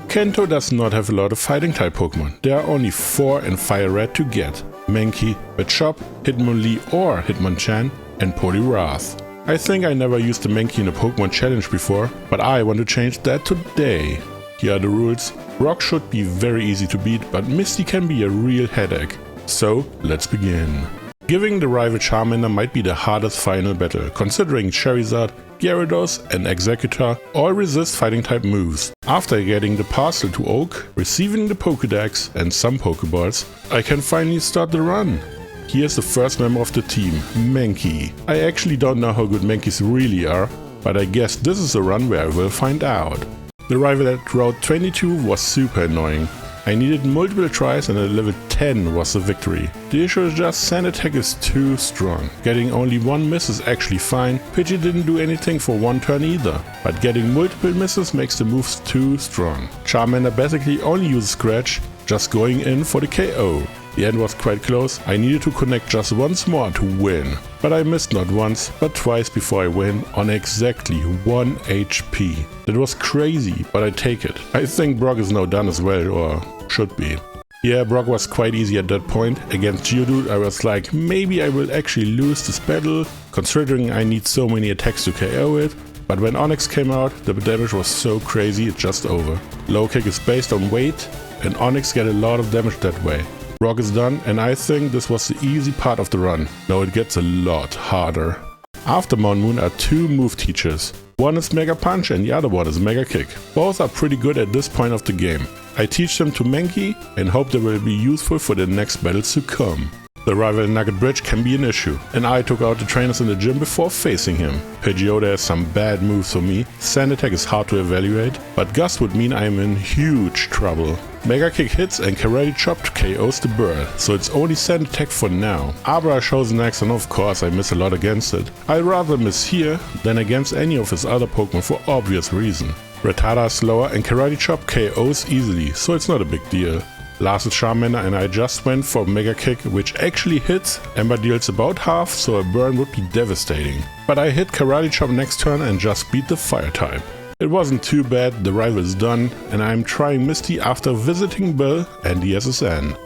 Kanto does not have a lot of fighting type Pokemon. There are only 4 in Fire Red to get: Mankey, Machop, Hitmonlee or Hitmonchan, and Poliwrath. I think I never used the Mankey in a Pokemon challenge before, but I want to change that today. Here are the rules. Rock should be very easy to beat, but Misty can be a real headache. So let's begin. Giving the rival Charmander might be the hardest final battle, considering Charizard, Gyarados and Executor all resist fighting type moves. After getting the parcel to Oak, receiving the Pokedex and some Pokeballs, I can finally start the run. Here's the first member of the team, Mankey. I actually don't know how good Mankeys really are, but I guess this is a run where I will find out. The rival at Route 22 was super annoying. I needed multiple tries and at level 10 was the victory. The issue is just sand attack is too strong. Getting only one miss is actually fine. Pidgey didn't do anything for one turn either, but getting multiple misses makes the moves too strong. Charmander basically only uses Scratch, just going in for the KO. The end was quite close. I needed to connect just once more to win, but I missed not once but twice before I win on exactly 1 HP. That was crazy, but I take it. I think Brock is now done as well, or should be. Yeah, Brock was quite easy at that point. Against Geodude I was like, maybe I will actually lose this battle, considering I need so many attacks to KO it. But when Onix came out, the damage was so crazy it's just over. Low kick is based on weight, and Onix get a lot of damage that way. Brock is done, and I think this was the easy part of the run. Now it gets a lot harder. After Mount Moon are 2 move teachers. One is Mega Punch and the other one is Mega Kick. Both are pretty good at this point of the game. I teach them to Mankey and hope they will be useful for the next battles to come. The rival Nugget Bridge can be an issue, and I took out the trainers in the gym before facing him. Pidgeotto has some bad moves for me, Sand Attack is hard to evaluate, but Gust would mean I am in huge trouble. Mega Kick hits and Karate Chop KOs the bird, so it's only Sand Attack for now. Abra shows next and of course I miss a lot against it. I'd rather miss here than against any of his other Pokemon for obvious reason. Rattata is slower and Karate Chop KOs easily, so it's not a big deal. Last is Charmander and I just went for Mega Kick, which actually hits. Ember deals about half, so a burn would be devastating. But I hit Karate Chop next turn and just beat the Fire type. It wasn't too bad, the rival is done, and I'm trying Misty after visiting Bill and the SSN.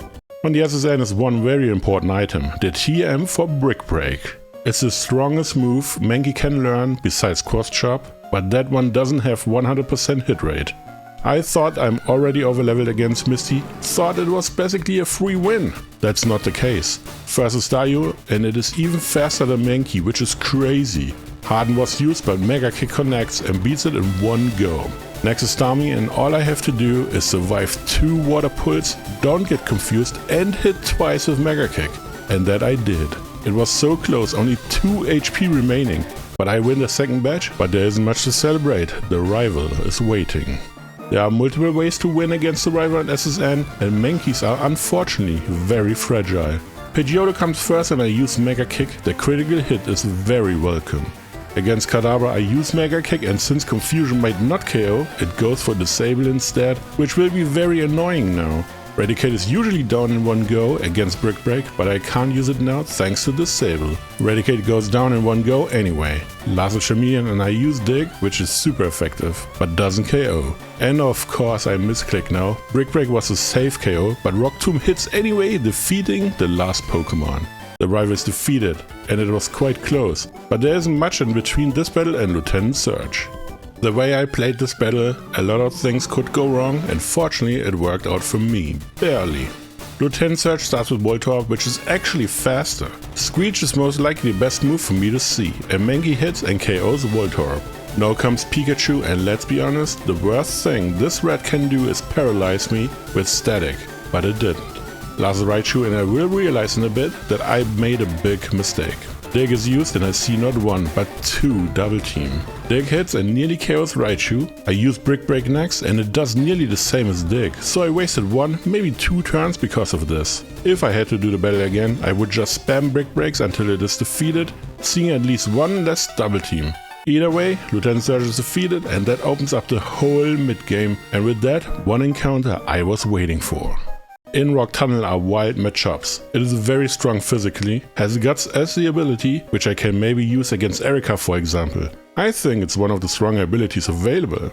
On the SSN is one very important item, the TM for Brick Break. It's the strongest move Mankey can learn besides Cross Chop, but that one doesn't have 100% hit rate. I thought I'm already overleveled against Misty, thought it was basically a free win. That's not the case. First is Dario, and it is even faster than Mankey, which is crazy. Harden was used, but Mega Kick connects and beats it in one go. Next is Starmie, and all I have to do is survive 2 water pulls, don't get confused, and hit twice with Mega Kick. And that I did. It was so close, only 2 HP remaining. But I win the second batch, but there isn't much to celebrate, the rival is waiting. There are multiple ways to win against the rival at SSN, and Mankeys are unfortunately very fragile. Pidgeotto comes first and I use Mega Kick, the critical hit is very welcome. Against Kadabra I use Mega Kick, and since Confusion might not KO, it goes for Disable instead, which will be very annoying now. Eradicate is usually down in one go against Brick Break, but I can't use it now thanks to Disable. Eradicate goes down in one go anyway. Last is Chameleon and I use Dig, which is super effective, but doesn't KO. And of course I misclick now. Brick Break was a safe KO, but Rock Tomb hits anyway, defeating the last Pokemon. The rival is defeated, and it was quite close, but there isn't much in between this battle and Lieutenant Surge. The way I played this battle, a lot of things could go wrong, and fortunately it worked out for me. Barely. Lieutenant Surge starts with Voltorb, which is actually faster. Screech is most likely the best move for me to see, and Mankey hits and KOs Voltorb. Now comes Pikachu, and let's be honest, the worst thing this rat can do is paralyze me with static, but it didn't. Last is Raichu, and I will realize in a bit that I made a big mistake. Dig is used and I see not 1 but 2 double team. Dig hits and nearly KOs Raichu. I use Brick Break next and it does nearly the same as Dig, so I wasted 1, maybe 2 turns because of this. If I had to do the battle again, I would just spam Brick Breaks until it is defeated, seeing at least 1 less double team. Either way, Lieutenant Surge is defeated and that opens up the whole mid-game, and with that, one encounter I was waiting for. In Rock Tunnel are wild Machops. It is very strong physically, has Guts as the ability, which I can maybe use against Erika for example. I think it's one of the stronger abilities available.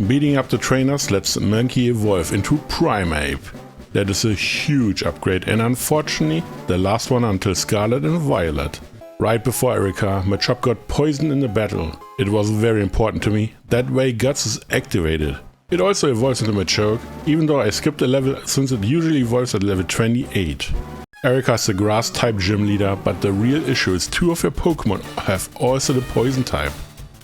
Beating up the trainers lets Mankey evolve into Primeape. That is a huge upgrade and unfortunately the last one until Scarlet and Violet. Right before Erika, Machop got poisoned in the battle. It was very important to me, that way Guts is activated. It also evolves into Machoke, even though I skipped a level since it usually evolves at level 28. Erika is the grass type gym leader, but the real issue is two of her Pokemon have also the poison type.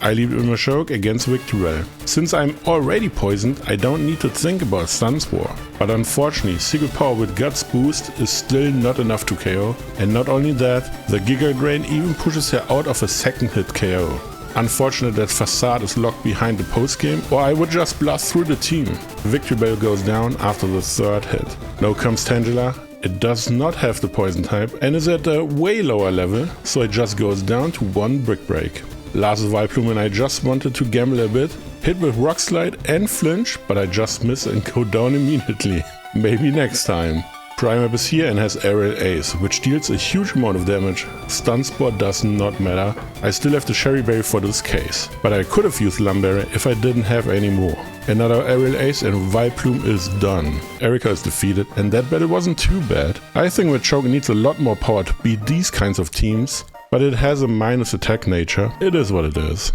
I leave it with Machoke against Victreebel. Since I'm already poisoned, I don't need to think about Stun Spore. But unfortunately, Secret Power with Guts boost is still not enough to KO, and not only that, the Giga Drain even pushes her out of a second hit KO. Unfortunate that Facade is locked behind the post game, or I would just blast through the team. Victreebel goes down after the third hit. Now comes Tangela. It does not have the poison type and is at a way lower level, so it just goes down to 1 Brick Break. Last is Vileplume and I just wanted to gamble a bit, hit with Rock Slide and flinch, but I just miss and go down immediately. Maybe next time. Primeape is here and has Aerial Ace, which deals a huge amount of damage. Stun Spore does not matter. I still have the Cherry Berry for this case, but I could have used Lumberry if I didn't have any more. Another Aerial Ace and Vileplume is done. Erika is defeated and that battle wasn't too bad. I think Machoke needs a lot more power to beat these kinds of teams, but it has a minus attack nature. It is what it is.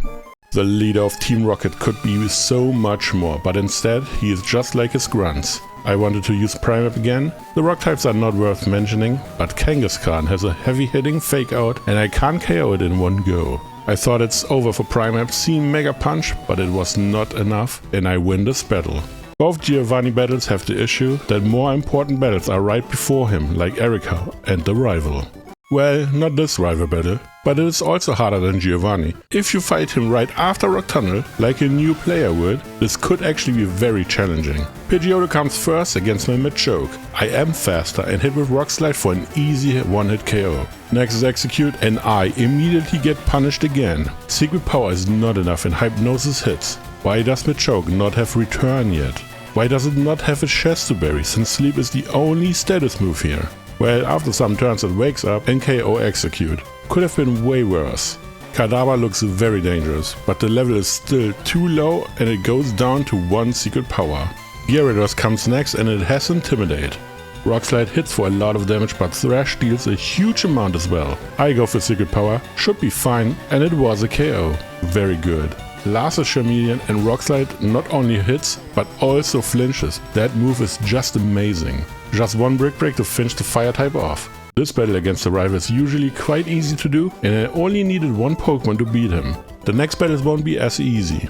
The leader of Team Rocket could be so much more, but instead he is just like his grunts. I wanted to use Primeape again. The rock types are not worth mentioning, but Kangaskhan has a heavy hitting fake out and I can't KO it in one go. I thought it's over for Primeape seeing Mega Punch, but it was not enough and I win this battle. Both Giovani battles have the issue that more important battles are right before him, like Erika and the rival. Well, not this rival battle, but it is also harder than Giovani. If you fight him right after Rock Tunnel, like a new player would, this could actually be very challenging. Pidgeotto comes first against my Machoke. I am faster and hit with Rock Slide for an easy one-hit KO. Next is Execute and I immediately get punished again. Secret Power is not enough and Hypnosis hits. Why does Machoke not have Return yet? Why does it not have a Chesto Berry since Sleep is the only status move here? Well, after some turns it wakes up and KO Execute. Could have been way worse. Kadabra looks very dangerous, but the level is still too low and it goes down to 1 Secret Power. Gyarados comes next and it has Intimidate. Rock Slide hits for a lot of damage, but Thrash deals a huge amount as well. I go for Secret Power, should be fine, and it was a KO. Very good. Last is Charmeleon and Rock Slide not only hits, but also flinches. That move is just amazing. Just 1 Brick Break to finish the fire type off. This battle against the rival is usually quite easy to do and I only needed 1 Pokemon to beat him. The next battles won't be as easy.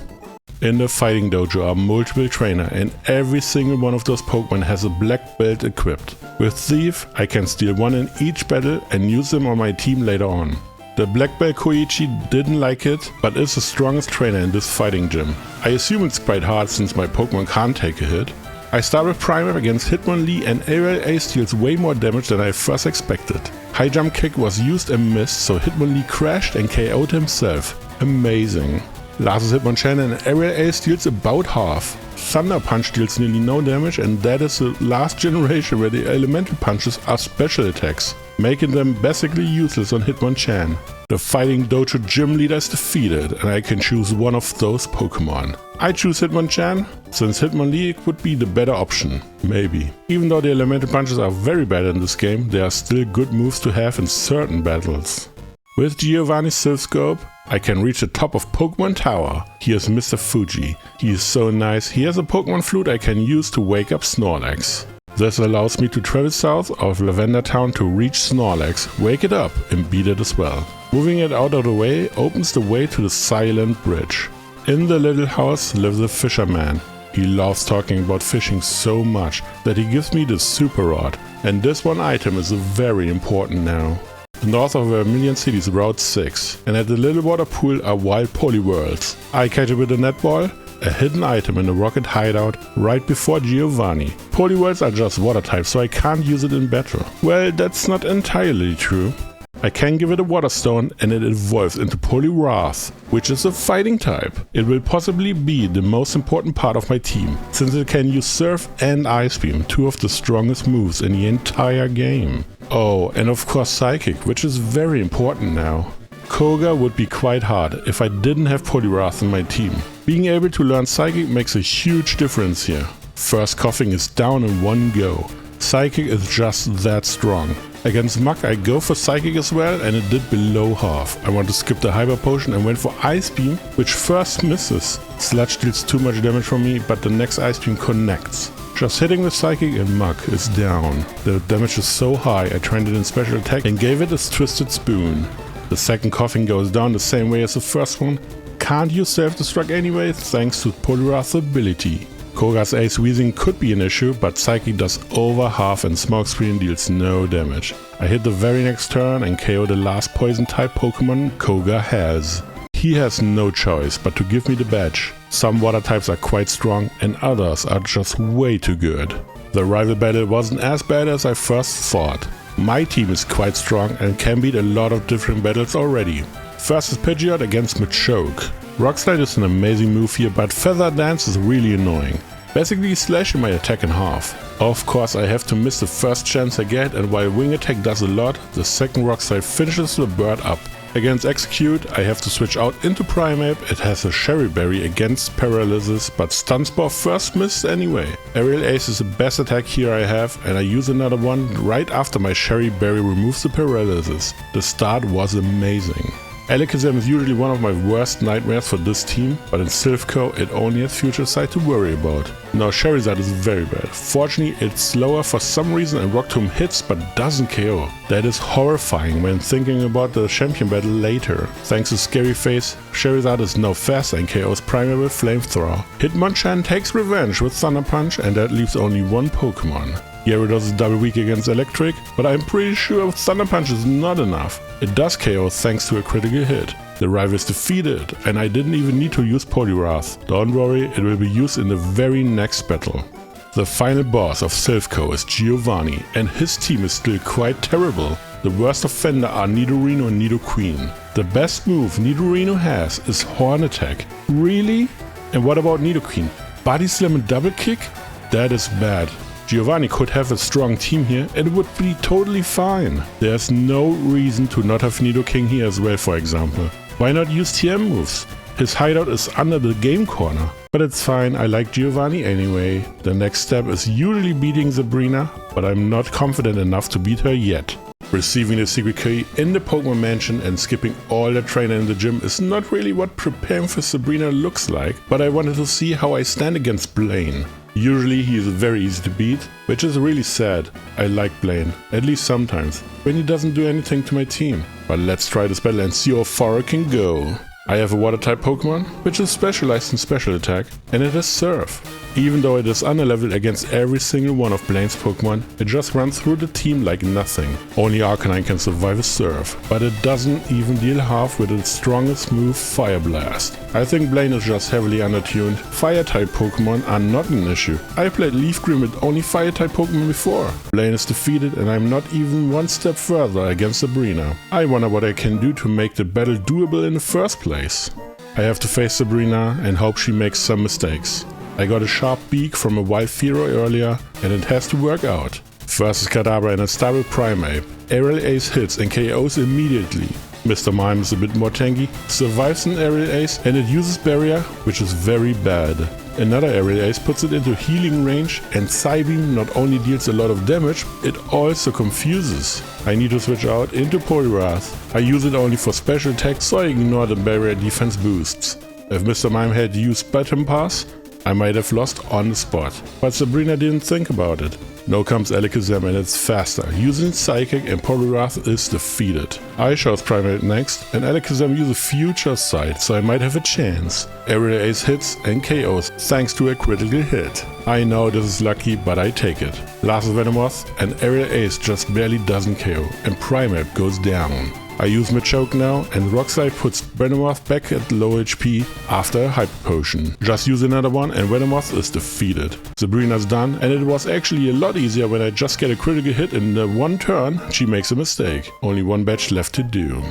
In the fighting dojo are multiple trainers and every single one of those Pokemon has a black belt equipped. With Thief I can steal 1 in each battle and use them on my team later on. The black belt Koichi didn't like it, but is the strongest trainer in this fighting gym. I assume it's quite hard since my Pokemon can't take a hit. I start with Primeape against Hitmonlee and Aerial Ace deals way more damage than I first expected. High Jump Kick was used and missed, so Hitmonlee crashed and KO'd himself. Amazing. Last is Hitmonchan and Aerial Ace deals about half. Thunder Punch deals nearly no damage and that is the last generation where the elemental punches are special attacks, making them basically useless on Hitmonchan. The fighting dojo gym leader is defeated and I can choose one of those Pokemon. I choose Hitmonchan, since Hitmonlee would be the better option, maybe. Even though the elemental punches are very bad in this game, they are still good moves to have in certain battles. With Giovani's Silph-Scope, I can reach the top of Pokemon Tower. Here's Mr. Fuji. He is so nice. He has a Pokemon Flute I can use to wake up Snorlax. This allows me to travel south of Lavender Town to reach Snorlax, wake it up and beat it as well. Moving it out of the way opens the way to the Silent Bridge. In the little house lives a fisherman. He loves talking about fishing so much that he gives me the Super Rod, and this one item is very important now. North of Vermilion City is Route 6, and at the little water pool are wild Poliwraths. I catch it with a netball, a hidden item in the rocket hideout right before Giovani. Poliwraths are just water types, so I can't use it in battle. Well, that's not entirely true. I can give it a water stone and it evolves into Poliwrath, which is a fighting type. It will possibly be the most important part of my team, since it can use Surf and Ice Beam, 2 of the strongest moves in the entire game. Oh, and of course Psychic, which is very important now. Koga would be quite hard if I didn't have Poliwrath in my team. Being able to learn Psychic makes a huge difference here. First Coughing is down in one go. Psychic is just that strong. Against Mach I go for Psychic as well, and it did below half. I want to skip the Hyper Potion and went for Ice Beam, which first misses. Sludge deals too much damage from me, but the next Ice Beam connects. Just hitting with Psychic and Mach is down. The damage is so high I trained it in Special Attack and gave it a Twisted Spoon. The second Coughing goes down the same way as the first one. Can't use Self-Destruct anyway thanks to Poliwrath's ability. Koga's Ace Wheezing could be an issue, but Psychic does over half and Smokescreen deals no damage. I hit the very next turn and KO the last Poison type Pokemon Koga has. He has no choice but to give me the badge. Some water types are quite strong and others are just way too good. The rival battle wasn't as bad as I first thought. My team is quite strong and can beat a lot of different battles already. First is Pidgeot against Machop. Rock Slide is an amazing move here, but Feather Dance is really annoying. Basically slashing my attack in half. Of course I have to miss the first chance I get, and while Wing Attack does a lot, the second Rock Slide finishes the bird up. Against Execute I have to switch out into Primeape. It has a Cherry Berry against Paralysis, but Stun Spore first missed anyway. Aerial Ace is the best attack here I have, and I use another one right after my Cherry Berry removes the Paralysis. The start was amazing. Alakazam is usually one of my worst nightmares for this team, but in Silphco it only has Future Sight to worry about. Now Charizard is very bad. Fortunately it's slower for some reason and Rock Tomb hits but doesn't KO. That is horrifying when thinking about the champion battle later. Thanks to Scary Face, Charizard is now faster and KOs Primeape with Flamethrower. Hitmonchan takes revenge with Thunder Punch, and that leaves only one Pokemon. Gyarados is double weak against Electric, but I'm pretty sure Thunder Punch is not enough. It does KO thanks to a critical hit. The rival is defeated, and I didn't even need to use Poliwrath. Don't worry, it will be used in the very next battle. The final boss of Silphco is Giovani, and his team is still quite terrible. The worst offender are Nidorino and Nidoqueen. The best move Nidorino has is Horn Attack. Really? And what about Nidoqueen? Body Slam and Double Kick? That is bad. Giovani could have a strong team here and it would be totally fine. There's no reason to not have Nidoking here as well, for example. Why not use TM moves? His hideout is under the game corner. But it's fine, I like Giovani anyway. The next step is usually beating Sabrina, but I'm not confident enough to beat her yet. Receiving the secret key in the Pokemon Mansion and skipping all the trainer in the gym is not really what preparing for Sabrina looks like, but I wanted to see how I stand against Blaine. Usually he is very easy to beat, which is really sad. I like Blaine, at least sometimes, when he doesn't do anything to my team. But let's try this battle and see how far it can go. I have a water type Pokemon, which is specialized in special attack, and it has Surf. Even though it is underleveled against every single one of Blaine's Pokemon, it just runs through the team like nothing. Only Arcanine can survive a Surf, but it doesn't even deal half with its strongest move, Fire Blast. I think Blaine is just heavily undertuned. Fire type Pokemon are not an issue. I played Leaf Green with only Fire type Pokemon before. Blaine is defeated and I'm not even one step further against Sabrina. I wonder what I can do to make the battle doable in the first place. I have to face Sabrina and hope she makes some mistakes. I got a sharp beak from a wild Fearow earlier and it has to work out. First is Kadabra and a stable Primeape. Aerial Ace hits and KOs immediately. Mr. Mime is a bit more tanky, survives an Aerial Ace and it uses Barrier, which is very bad. Another Aerial Ace puts it into healing range, and Psybeam not only deals a lot of damage, it also confuses. I need to switch out into Poliwrath. I use it only for special attacks, so I ignore the barrier defense boosts. If Mr. Mime had used Bottom Pass, I might have lost on the spot. But Sabrina didn't think about it. Now comes Alakazam and it's faster. Using Psychic and Poliwrath is defeated. I chose Primeape next and Alakazam uses Future Sight, so I might have a chance. Aerial Ace hits and KOs thanks to a critical hit. I know this is lucky, but I take it. Last is Venomoth and Aerial Ace just barely doesn't KO and Primeape goes down. I use Machop now and Rock Slide puts Venomoth back at low HP after a Hyper Potion. Just use another one and Venomoth is defeated. Sabrina's done, and it was actually a lot easier when I just get a critical hit in the one turn she makes a mistake. Only one badge left to do.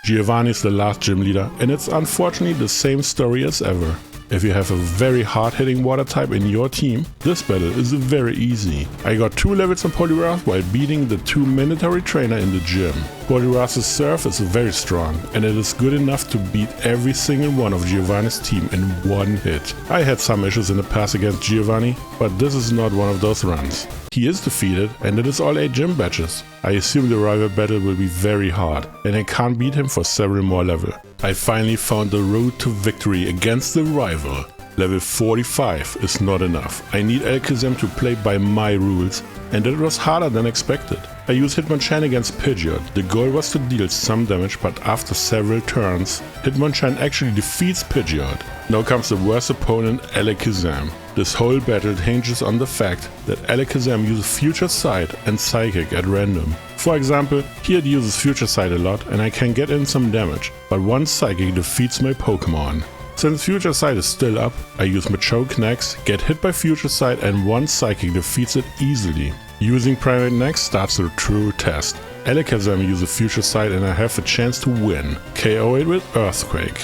Giovani is the last gym leader and it's unfortunately the same story as ever. If you have a very hard hitting water type in your team, this battle is very easy. I got 2 levels on Poliwrath while beating the 2 mandatory trainer in the gym. Poliwrath's serve is very strong and it is good enough to beat every single one of Giovani's team in one hit. I had some issues in the past against Giovani, but this is not one of those runs. He is defeated and it is all 8 gym badges. I assume the rival battle will be very hard and I can't beat him for several more levels. I finally found the road to victory against the rival. Level 45 is not enough. I need Alakazam to play by my rules, and it was harder than expected. I used Hitmonchan against Pidgeot. The goal was to deal some damage, but after several turns, Hitmonchan actually defeats Pidgeot. Now comes the worst opponent, Alakazam. This whole battle hinges on the fact that Alakazam uses Future Sight and Psychic at random. For example, here it uses Future Sight a lot and I can get in some damage, but one Psychic defeats my Pokemon. Since Future Sight is still up, I use Machop next, get hit by Future Sight and one Psychic defeats it easily. Using Primeape next starts the true test. Alakazam uses Future Sight and I have a chance to win. KO it with Earthquake.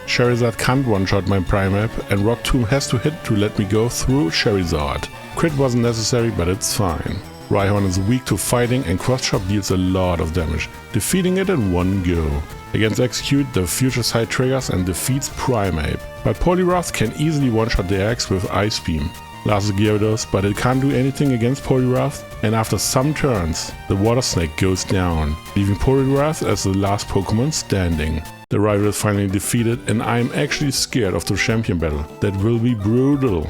Charizard can't one-shot my Primeape and Rock Tomb has to hit to let me go through Charizard. Crit wasn't necessary, but it's fine. Rhyhorn is weak to fighting and Cross-Chop deals a lot of damage, defeating it in one go. Against Execute, the Future Sight triggers and defeats Primeape, but Poliwrath can easily one-shot the X with Ice Beam. Lasts Gyarados, but it can't do anything against Poliwrath, and after some turns, the Water Snake goes down, leaving Poliwrath as the last Pokemon standing. The rival is finally defeated and I am actually scared of the champion battle. That will be brutal.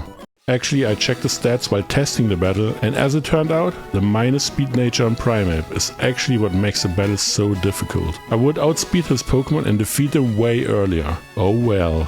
Actually, I checked the stats while testing the battle, and as it turned out, the minus speed nature on Primeape is actually what makes the battle so difficult. I would outspeed his Pokemon and defeat him way earlier. Oh well.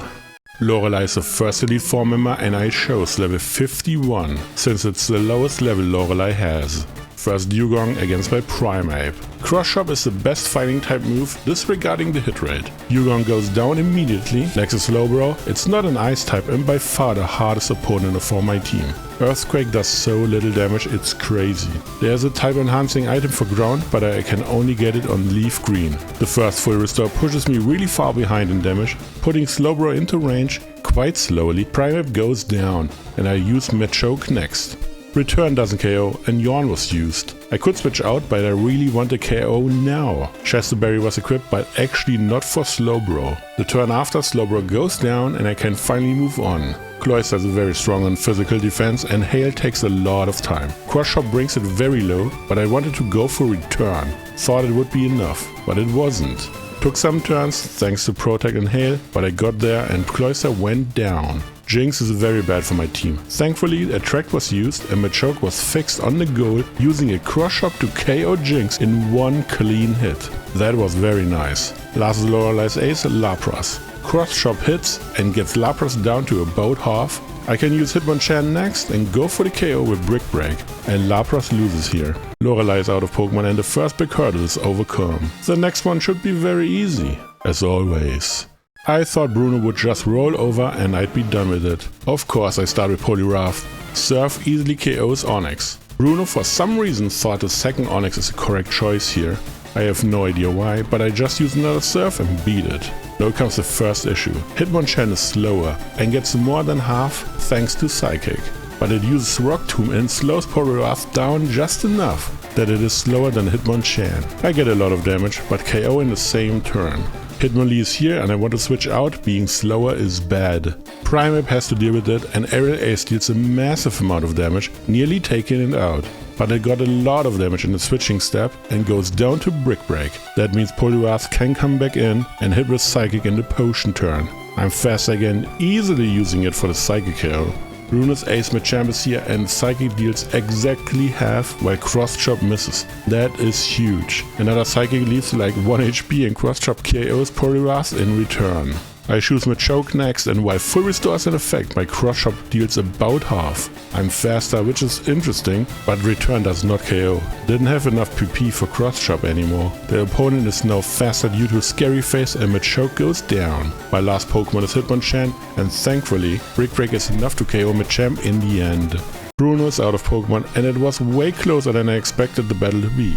Lorelei is the first Elite Four member and I chose level 51, since it's the lowest level Lorelei has. First Dugong against my Primeape. Cross-Chop is the best fighting type move, disregarding the hit rate. Dugong goes down immediately. Next is Slowbro. It's not an ice type and by far the hardest opponent for my team. Earthquake does so little damage, it's crazy. There's a type enhancing item for ground, but I can only get it on Leaf Green. The first full restore pushes me really far behind in damage, putting Slowbro into range quite slowly. Primeape goes down and I use Machop next. Return doesn't KO and Yawn was used. I could switch out, but I really want a KO now. Chesterberry was equipped, but actually not for Slowbro. The turn after, Slowbro goes down and I can finally move on. Cloyster is very strong on physical defense and Hail takes a lot of time. Cross-Chop brings it very low, but I wanted to go for Return. Thought it would be enough, but it wasn't. Took some turns thanks to Protect and Hail, but I got there and Cloyster went down. Jinx is very bad for my team. Thankfully, Attract was used and Machop was fixed on the goal using a Cross-Chop to KO Jinx in one clean hit. That was very nice. Last is Lorelei's ace, Lapras. Cross-Chop hits and gets Lapras down to about half. I can use Hitmonchan next and go for the KO with Brick Break, and Lapras loses here. Lorelei is out of Pokemon and the first big hurdle is overcome. The next one should be very easy, as always. I thought Bruno would just roll over and I'd be done with it. Of course I start with Poliwrath. Surf easily KOs Onix. Bruno for some reason thought the second Onix is the correct choice here. I have no idea why, but I just used another Surf and beat it. Now comes the first issue. Hitmonchan is slower and gets more than half thanks to Psychic. But it uses Rock Tomb and slows Poliwrath down just enough that it is slower than Hitmonchan. I get a lot of damage, but KO in the same turn. Hitmonlee is here and I want to switch out, being slower is bad. Primeape has to deal with it and Aerial Ace deals a massive amount of damage, nearly taking it out. But it got a lot of damage in the switching step and goes down to Brick Break. That means Poliwrath can come back in and hit with Psychic in the potion turn. I'm fast again, easily using it for the Psychic kill. Bruno's Ace Machamp is here and Psychic deals exactly half while Cross-Chop misses. That is huge. Another Psychic leaves like 1 HP and Cross-Chop KOs Poliwrath in return. I choose Machop next and while full restore is in effect, my Cross-Chop deals about half. I'm faster, which is interesting, but return does not KO. Didn't have enough PP for Cross-Chop anymore. The opponent is now faster due to Scary Face and Machop goes down. My last Pokemon is Hitmonchan and thankfully Brick Break is enough to KO Machamp in the end. Bruno is out of Pokemon and it was way closer than I expected the battle to be.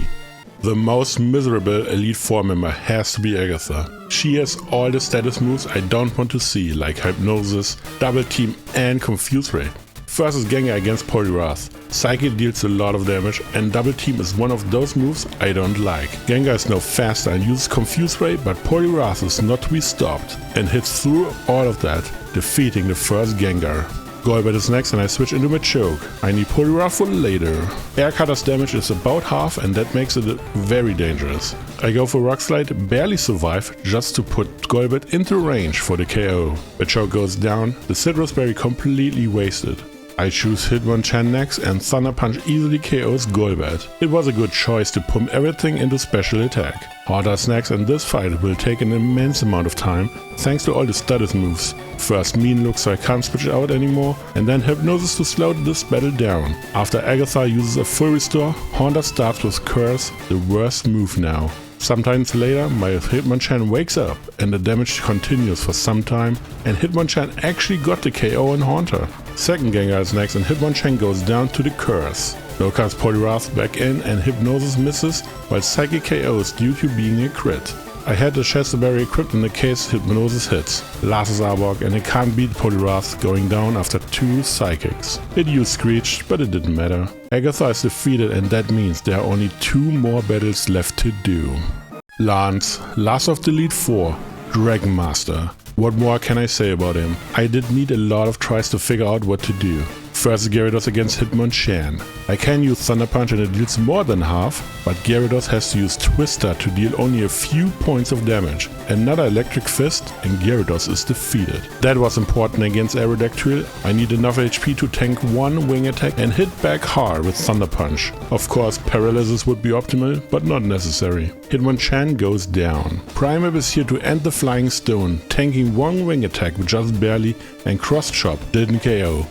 The most miserable Elite Four member has to be Agatha. She has all the status moves I don't want to see, like Hypnosis, Double Team and Confuse Ray. First is Gengar against Poliwrath. Psychic deals a lot of damage and Double Team is one of those moves I don't like. Gengar is now faster and uses Confuse Ray, but Poliwrath is not to be stopped and hits through all of that, defeating the first Gengar. Golbat is next and I switch into Machop. I need Poliwrath for later. Air Cutter's damage is about half and that makes it very dangerous. I go for Rock Slide, barely survive, just to put Golbat into range for the KO. Machop goes down, the Citrus Berry completely wasted. I choose Hitmonchan next and Thunder Punch easily KOs Golbat. It was a good choice to pump everything into special attack. Haunter's next and this fight will take an immense amount of time thanks to all the status moves. First Mean Look so I can't switch out anymore, and then Hypnosis to slow this battle down. After Agatha uses a full restore, Haunter starts with Curse, the worst move now. Sometimes later, my Hitmonchan wakes up and the damage continues for some time, and Hitmonchan actually got the KO on Haunter. Second Gengar is next and Hitmonchan goes down to the Curse. Now comes Poliwrath back in and Hypnosis misses, while Psychic KOs due to being a crit. I had the Chesterberry equipped in the case Hypnosis hits. Last is Arbok and I can't beat Poliwrath going down after 2 Psychics. It used Screech, but it didn't matter. Agatha is defeated and that means there are only 2 more battles left to do. Lance, last of the Elite Four, Dragon Master. What more can I say about him? I did need a lot of tries to figure out what to do. First Gyarados against Hitmonchan. I can use Thunder Punch and it deals more than half, but Gyarados has to use Twister to deal only a few points of damage. Another Electric Fist and Gyarados is defeated. That was important against Aerodactyl. I need enough HP to tank 1 wing attack and hit back hard with Thunder Punch. Of course Paralysis would be optimal, but not necessary. Hitmonchan goes down. Primeape is here to end the Flying Stone, tanking 1 wing attack just barely, and Cross Chop didn't KO.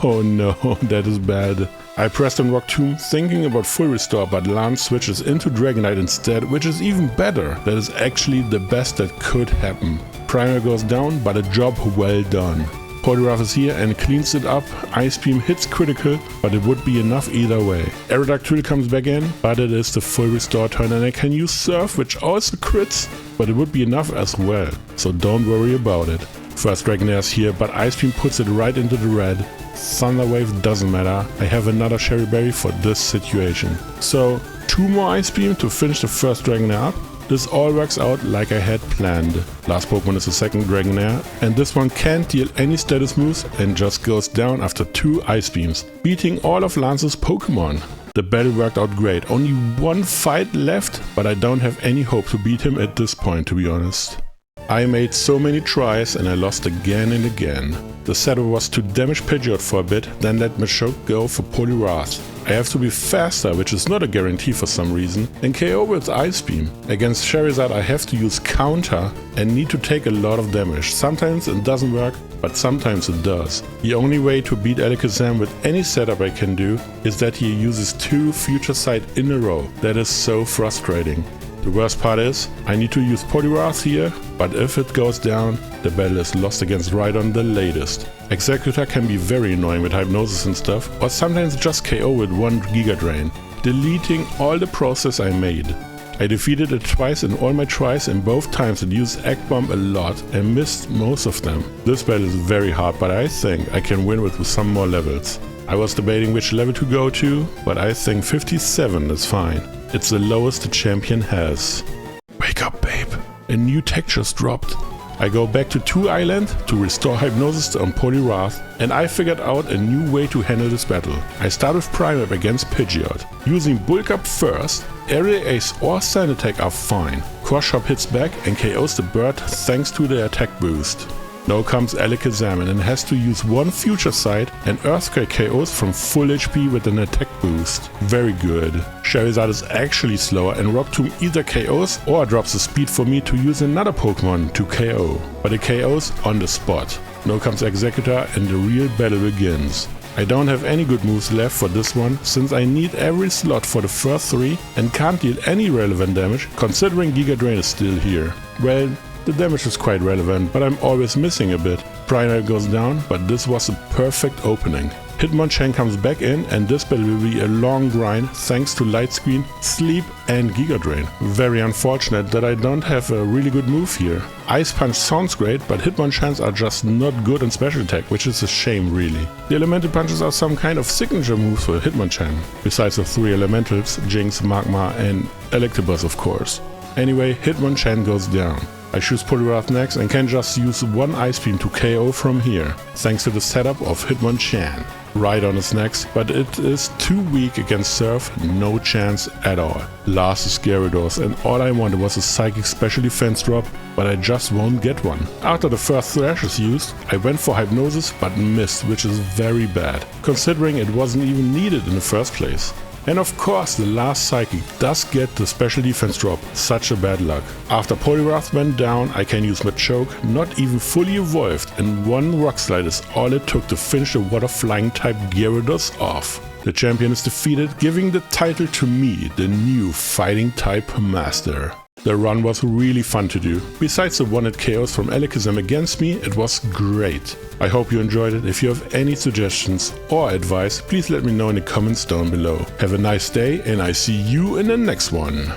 Oh no, that is bad. I pressed on Rock Tomb thinking about full restore, but Lance switches into Dragonite instead, which is even better. That is actually the best that could happen. Primer goes down, but a job well done. Poliwrath is here and cleans it up. Ice Beam hits critical, but it would be enough either way. Aerodactyl comes back in, but it is the full restore turn and I can use Surf, which also crits, but it would be enough as well, so don't worry about it. First Dragonair is here, but Ice Beam puts it right into the red. Thunder Wave doesn't matter, I have another Cherry Berry for this situation. So 2 more Ice Beam to finish the first Dragonair up. This all works out like I had planned. Last Pokemon is the second Dragonair, and this one can't deal any status moves and just goes down after 2 Ice Beams, beating all of Lance's Pokemon. The battle worked out great, only 1 fight left, but I don't have any hope to beat him at this point, to be honest. I made so many tries and I lost again and again. The setup was to damage Pidgeot for a bit, then let Machop go for Poliwrath. I have to be faster, which is not a guarantee for some reason, and KO with Ice Beam. Against Charizard I have to use Counter and need to take a lot of damage. Sometimes it doesn't work, but sometimes it does. The only way to beat Alakazam with any setup I can do is that he uses 2 Future Sight in a row. That is so frustrating. The worst part is, I need to use Poliwrath here, but if it goes down, the battle is lost against Rhydon the latest. Executor can be very annoying with Hypnosis and stuff, or sometimes just KO with 1 Giga Drain, deleting all the process I made. I defeated it twice in all my tries and both times it used Egg Bomb a lot and missed most of them. This battle is very hard, but I think I can win with some more levels. I was debating which level to go to, but I think 57 is fine. It's the lowest the champion has. Wake up, babe. A new tech just dropped. I go back to 2 Island to restore Hypnosis on Poliwrath, and I figured out a new way to handle this battle. I start with Primeape against Pidgeot. Using Bulk Up first, Aerial Ace or Sand Attack are fine. Cross Chop hits back and KOs the bird thanks to the attack boost. Now comes Alakazam and has to use 1 Future Sight and Earthquake KOs from full HP with an attack boost. Very good. Charizard is actually slower and Rock Tomb either KOs or drops the speed for me to use another Pokemon to KO, but it KOs on the spot. Now comes Executor and the real battle begins. I don't have any good moves left for this one, since I need every slot for the first 3 and can't deal any relevant damage considering Giga Drain is still here. Well, the damage is quite relevant, but I'm always missing a bit. Primeape goes down, but this was a perfect opening. Hitmonchan comes back in, and this battle will be a long grind thanks to Light Screen, Sleep and Giga Drain. Very unfortunate that I don't have a really good move here. Ice Punch sounds great, but Hitmonchans are just not good on special attack, which is a shame really. The Elemental Punches are some kind of signature moves for Hitmonchan, besides the 3 Elementals, Jinx, Magma and Electabuzz of course. Anyway, Hitmonchan goes down. I choose Poliwrath next and can just use one Ice Beam to KO from here, thanks to the setup of Hitmonchan. Rhydon is next, but it is too weak against Surf, no chance at all. Last is Gyarados, and all I wanted was a Psychic Special Defense drop, but I just won't get one. After the first Thrash is used, I went for Hypnosis but missed, which is very bad, considering it wasn't even needed in the first place. And of course the last Psychic does get the special defense drop, such a bad luck. After Poliwrath went down, I can use Machop, not even fully evolved, and one Rock Slide is all it took to finish the Water Flying type Gyarados off. The champion is defeated, giving the title to me, the new Fighting type Master. The run was really fun to do. Besides the 1-hit KOs from Elekazam against me, it was great. I hope you enjoyed it. If you have any suggestions or advice, please let me know in the comments down below. Have a nice day and I see you in the next one.